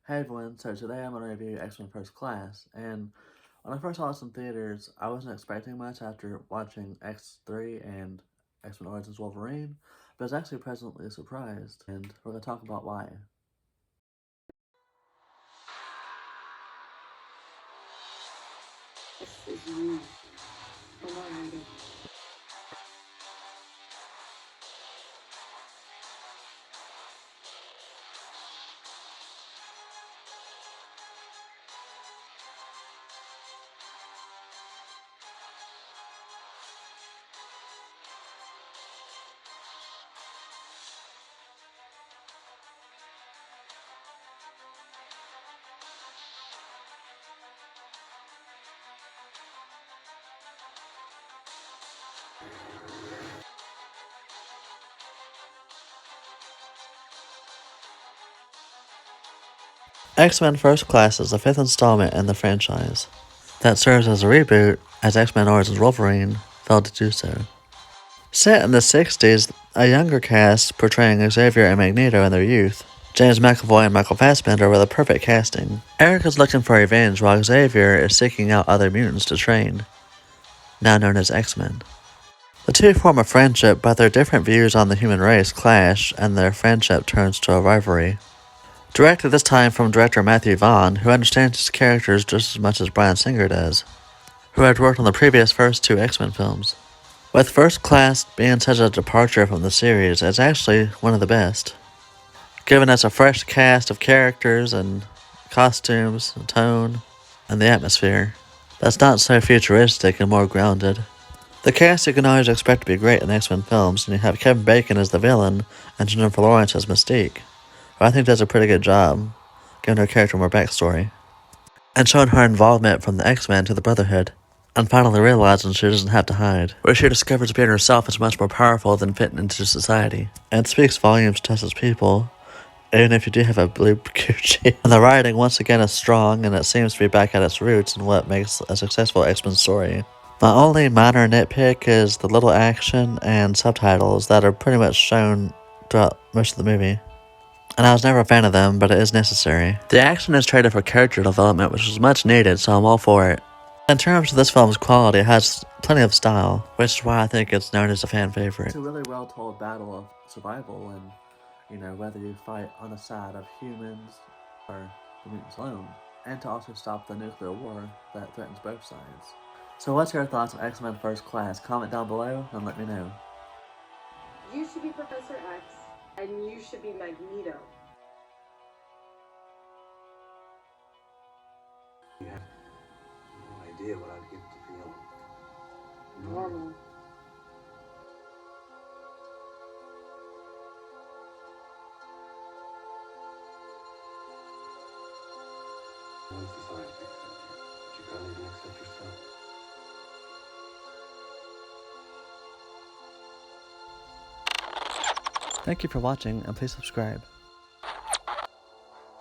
Hey everyone, so today I'm going to review X-Men First Class, and when I first saw this in theaters, I wasn't expecting much after watching X3 and X-Men Origins Wolverine, but I was actually pleasantly surprised, and we're going to talk about why. This is you. Come on, Andy. X-Men First Class is the fifth installment in the franchise that serves as a reboot, as X-Men Origins Wolverine failed to do so. Set in the 60s, a younger cast portraying Xavier and Magneto in their youth, James McAvoy and Michael Fassbender were the perfect casting. Eric is looking for revenge while Xavier is seeking out other mutants to train, now known as X-Men. The two form a friendship, but their different views on the human race clash, and their friendship turns to a rivalry. Directed this time from director Matthew Vaughn, who understands his characters just as much as Bryan Singer does, who had worked on the previous first two X-Men films. With First Class being such a departure from the series, it's actually one of the best, giving us a fresh cast of characters and costumes, and tone, and the atmosphere that's not so futuristic and more grounded. The cast you can always expect to be great in X-Men films, and you have Kevin Bacon as the villain and Jennifer Lawrence as Mystique, who I think does a pretty good job, giving her character more backstory, and showing her involvement from the X-Men to the Brotherhood, and finally realizing she doesn't have to hide, where she discovers being herself is much more powerful than fitting into society, and it speaks volumes to us as people, even if you do have a blue Gucci. And the writing once again is strong, and it seems to be back at its roots and what makes a successful X-Men story. My only minor nitpick is the little action and subtitles that are pretty much shown throughout most of the movie. And I was never a fan of them, but it is necessary. The action is traded for character development, which is much needed, so I'm all for it. In terms of this film's quality, it has plenty of style, which is why I think it's known as a fan favorite. It's a really well-told battle of survival, and whether you fight on the side of humans or the mutants alone, and to also stop the nuclear war that threatens both sides. So what's your thoughts on X-Men First Class? Comment down below and let me know. You should be Professor X, and you should be Magneto. You have no idea what I'd give to feel Normal. Once society accepts you, but you can't even accept yourself. Thank you for watching, and please subscribe.